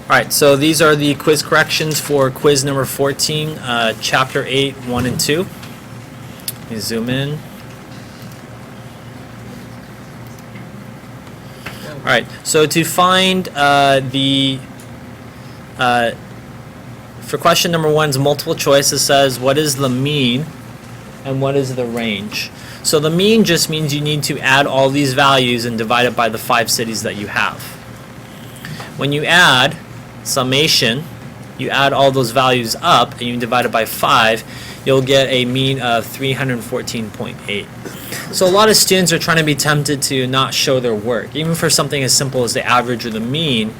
Alright, so these are the quiz corrections for quiz number 14, chapter 8, 1 and 2. Let me zoom in. Alright, so to find for question number 1's multiple choice, it says what is the mean and what is the range. So the mean just means you need to add all these values and divide it by the 5 cities that you have. When you add summation, you add all those values up and you divide it by 5, you'll get a mean of 314.8. So a lot of students are trying to be tempted to not show their work. Even for something as simple as the average or the mean,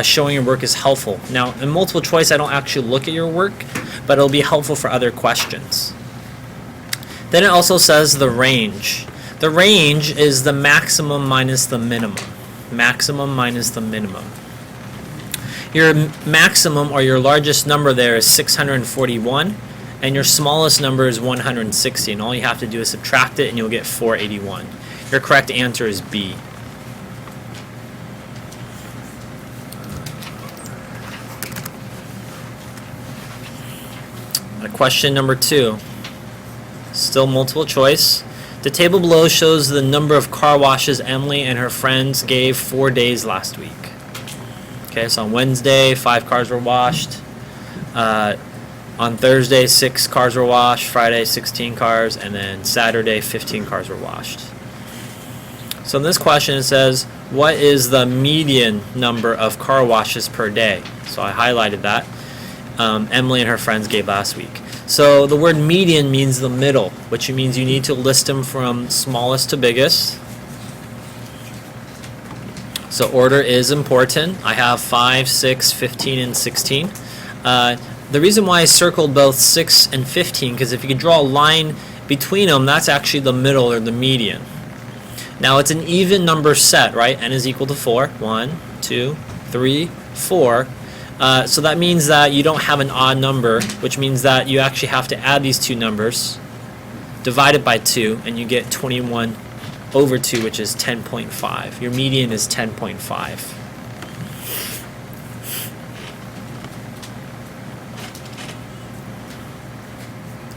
showing your work is helpful. Now, in multiple choice, I don't actually look at your work, but it'll be helpful for other questions. Then it also says the range. The range is the maximum minus the minimum. Maximum minus the minimum. Your maximum or your largest number there is 641, and your smallest number is 160, and all you have to do is subtract it and you'll get 481. Your correct answer is B. Question number 2. Still multiple choice. The table below shows the number of car washes Emily and her friends gave 4 days last week. Okay, so on Wednesday, 5 cars were washed. On Thursday, 6 cars were washed. Friday, 16 cars. And then Saturday, 15 cars were washed. So in this question, it says, what is the median number of car washes per day? So I highlighted that. Emily and her friends gave last week. So the word median means the middle, which means you need to list them from smallest to biggest. So order is important. I have 5, 6, 15, and 16. The reason why I circled both 6 and 15, because if you could draw a line between them, that's actually the middle or the median. Now it's an even number set, right? N is equal to 4. 1, 2, 3, 4. So that means that you don't have an odd number, which means that you actually have to add these two numbers, divide it by 2, and you get 21 over 2, which is 10.5. Your median is 10.5.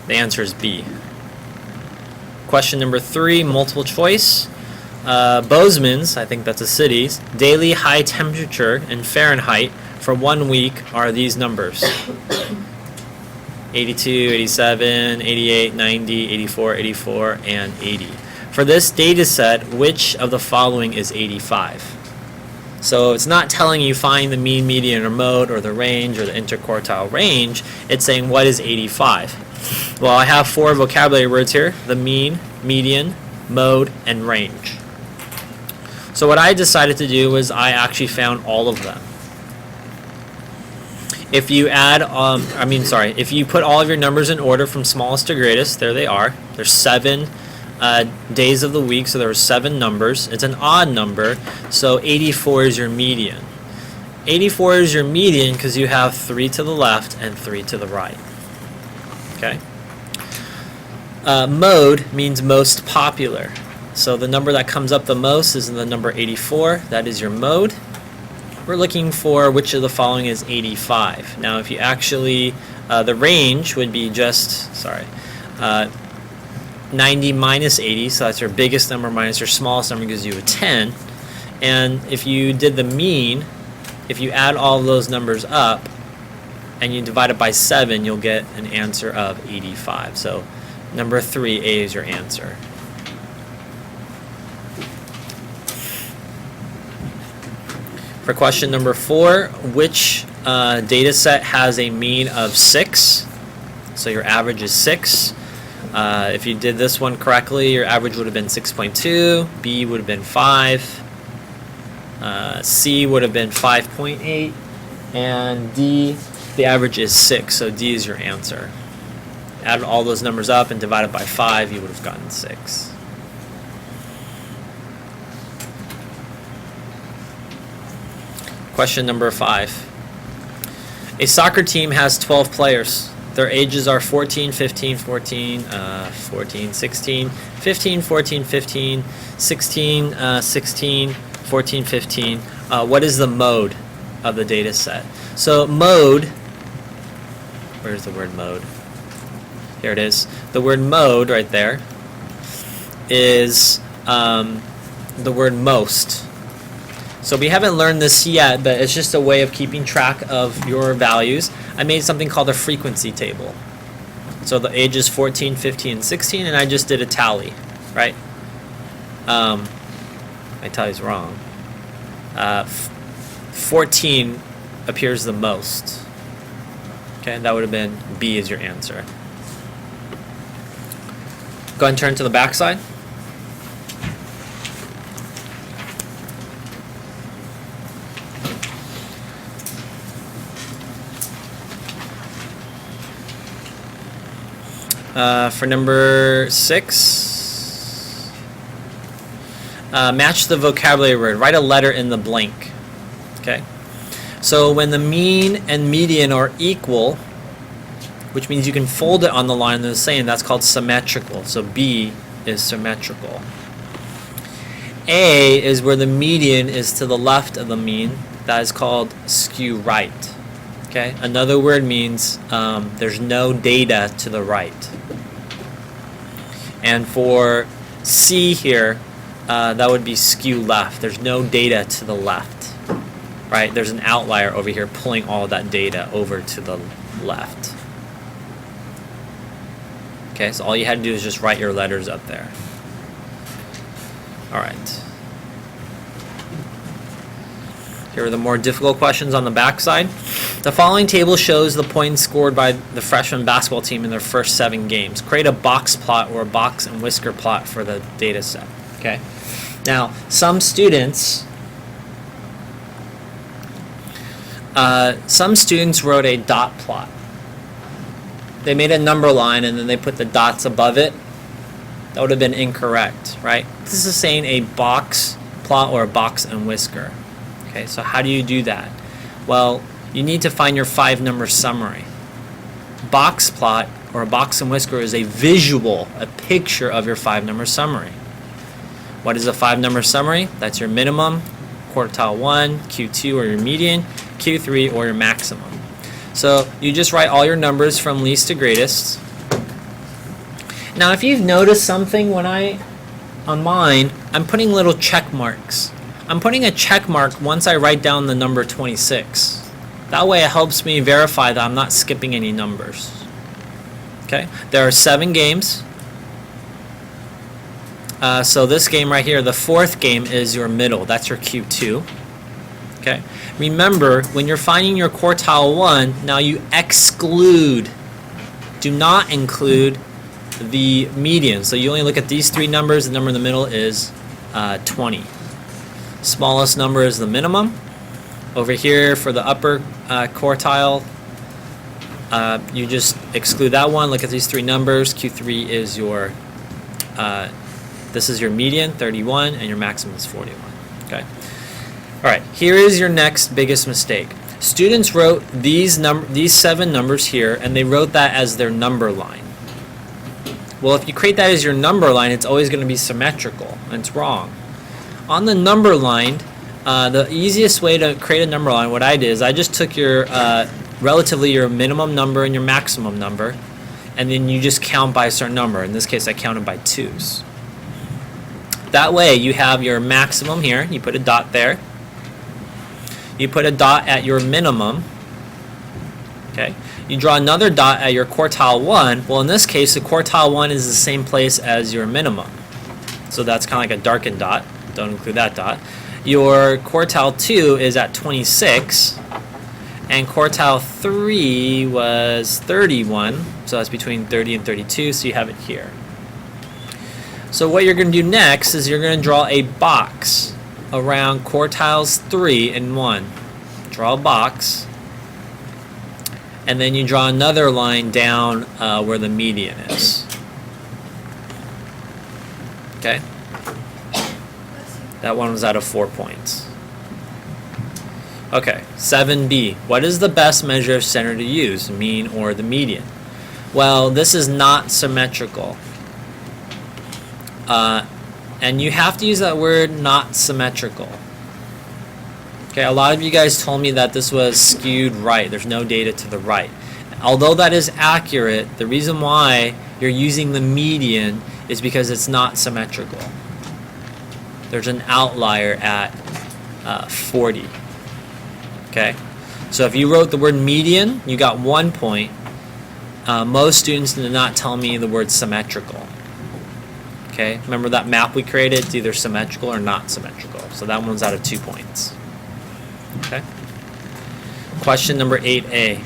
The answer is B. Question number 3, multiple choice. Bozeman's, I think that's a city's, daily high temperature in Fahrenheit for 1 week are these numbers: 82, 87, 88, 90, 84, 84, and 80. For this data set, which of the following is 85? So it's not telling you find the mean, median, or mode, or the range, or the interquartile range. It's saying what is 85? Well, I have 4 vocabulary words here: the mean, median, mode, and range. So what I decided to do was I actually found all of them. If you add, if you put all of your numbers in order from smallest to greatest, there they are. There's 7 days of the week, so there are 7 numbers. It's an odd number, so 84 is your median. 84 is your median because you have 3 to the left and 3 to the right. Okay. Mode means most popular. So the number that comes up the most is the number 84. That is your mode. We're looking for which of the following is 85. Now, if you actually, the range would be just, 90 minus 80, so that's your biggest number minus your smallest number gives you a 10. And if you did the mean, if you add all of those numbers up and you divide it by 7, you'll get an answer of 85. So number 3, A, is your answer. For question number 4, which data set has a mean of 6? So your average is 6. If you did this one correctly, your average would have been 6.2, B would have been 5, C would have been 5.8, and D, the average is 6, so D is your answer. Add all those numbers up and divide it by 5, you would have gotten 6. Question number 5. A soccer team has 12 players. Their ages are 14, 15, 14, 16, 15, 14, 15, 16, 16, 14, 15. What is the mode of the data set. So mode, where's the word mode? Here it is. The word mode right there is the word most. So we haven't learned this yet, but it's just a way of keeping track of your values. I made something called a frequency table. So the ages 14, 15, and 16, and I just did a tally, right? My tally's wrong. 14 appears the most. Okay, that would have been B is your answer. Go ahead and turn to the back side. For number 6, match the vocabulary word. Write a letter in the blank. Okay. So when the mean and median are equal, which means you can fold it on the line they're the same, that's called symmetrical. So B is symmetrical. A is where the median is to the left of the mean. That is called skew right. Okay. Another word means there's no data to the right. And for C here, that would be skew left. There's no data to the left, right? There's an outlier over here pulling all that data over to the left. Okay, so all you had to do is just write your letters up there. All right. Here are the more difficult questions on the back side. The following table shows the points scored by the freshman basketball team in their first 7 games. Create a box plot or a box and whisker plot for the data set. Okay. Now, some students wrote a dot plot. They made a number line and then they put the dots above it. That would have been incorrect, right? This is saying a box plot or a box and whisker. Okay, so how do you do that? Well, you need to find your 5-number summary. Box plot or a box and whisker is a visual, a picture of your 5-number summary. What is a 5-number summary? That's your minimum, quartile 1, Q2 or your median, Q3 or your maximum. So you just write all your numbers from least to greatest. Now if you've noticed something on mine, I'm putting little check marks. I'm putting a check mark once I write down the number 26. That way it helps me verify that I'm not skipping any numbers. Okay, there are 7 games. So this game right here, the 4th game is your middle. That's your Q2. Okay. Remember, when you're finding your quartile 1, now you exclude. Do not include the median. So you only look at these 3 numbers. The number in the middle is 20. Smallest number is the minimum. Over here for the upper quartile, you just exclude that one. Look at these 3 numbers. Q3 is your, this is your median, 31, and your maximum is 41. Okay. All right. Here is your next biggest mistake. Students wrote these 7 numbers here, and they wrote that as their number line. Well, if you create that as your number line, it's always going to be symmetrical, and it's wrong. On the number line, the easiest way to create a number line, what I did is I just took your relatively your minimum number and your maximum number, and then you just count by a certain number. In this case, I counted by 2s. That way, you have your maximum here. You put a dot there. You put a dot at your minimum. Okay. You draw another dot at your quartile 1. Well, in this case, the quartile 1 is the same place as your minimum. So that's kind of like a darkened dot. Don't include that dot. Your quartile 2 is at 26, and quartile 3 was 31, so that's between 30 and 32, so you have it here. So what you're going to do next is you're going to draw a box around quartiles 3 and 1. Draw a box, and then you draw another line down where the median is. Okay? That one was out of 4 points. Okay, 7b. What is the best measure of center to use, mean or the median? Well, this is not symmetrical. And you have to use that word, not symmetrical. Okay, a lot of you guys told me that this was skewed right. There's no data to the right. Although that is accurate, the reason why you're using the median is because it's not symmetrical. There's an outlier at 40. Okay, so if you wrote the word median, you got 1 point. Most students did not tell me the word symmetrical. Okay, remember that map we created? It's either symmetrical or not symmetrical. So that one's out of 2 points. Okay. Question number 8A.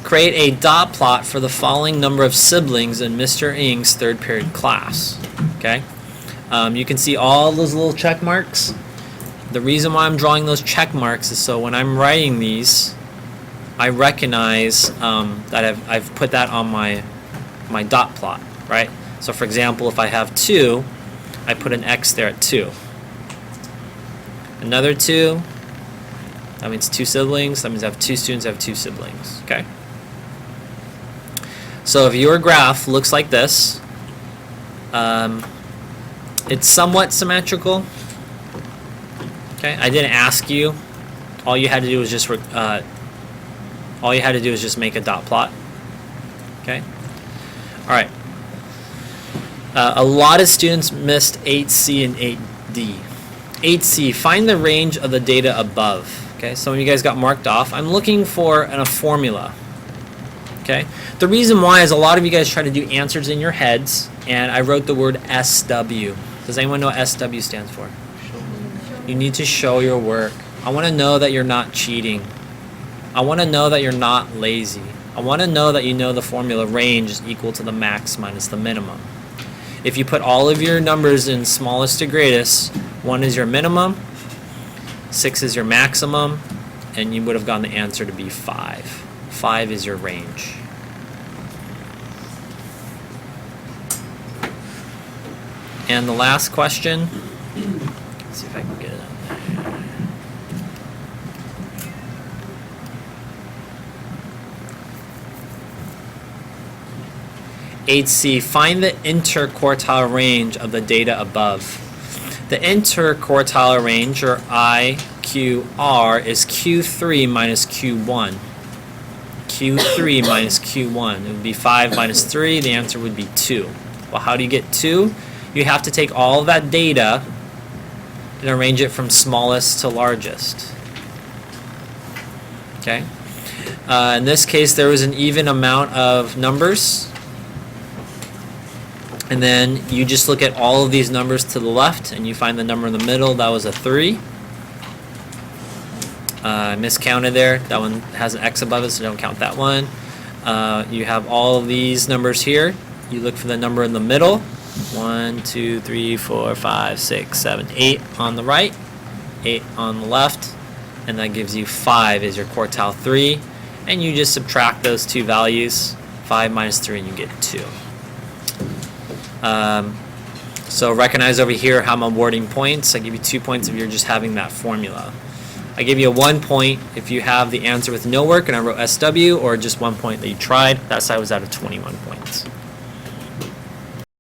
Create a dot plot for the following number of siblings in Mr. Ng's third period class. Okay. You can see all those little check marks. The reason why I'm drawing those check marks is so when I'm writing these, I recognize that I've put that on my dot plot, right? So for example, if I have 2, I put an X there at 2. Another 2, that means 2 siblings. That means I have 2 students, I have 2 siblings, okay? So if your graph looks like this, it's somewhat symmetrical. Okay, I didn't ask you. All you had to do was just make a dot plot. Okay. All right. A lot of students missed 8C and 8D. 8C, find the range of the data above. Okay, some of you guys got marked off. I'm looking for a formula. Okay, the reason why is a lot of you guys try to do answers in your heads, and I wrote the word SW. Does anyone know what SW stands for? You need to show your work. I want to know that you're not cheating. I want to know that you're not lazy. I want to know that you know the formula range is equal to the max minus the minimum. If you put all of your numbers in smallest to greatest, 1 is your minimum, 6 is your maximum, and you would have gotten the answer to be 5. 5 is your range. And the last question, let's see if I can get it on there. 8C, find the interquartile range of the data above. The interquartile range, or IQR, is Q3 minus Q1. Q3 minus Q1. It would be 5 minus 3. The answer would be 2. Well, how do you get 2? You have to take all of that data and arrange it from smallest to largest. Okay? In this case, there was an even amount of numbers. And then you just look at all of these numbers to the left, and you find the number in the middle. That was a 3. Miscounted there. That one has an X above it, so don't count that one. You have all of these numbers here. You look for the number in the middle. 1, 2, 3, 4, 5, 6, 7, 8 on the right, 8 on the left, and that gives you 5 is your quartile 3. And you just subtract those two values, 5 minus 3, and you get 2. So recognize over here how I'm awarding points. I give you 2 points if you're just having that formula. I give you a 1 point if you have the answer with no work and I wrote SW, or just 1 point that you tried. That side was out of 21 points.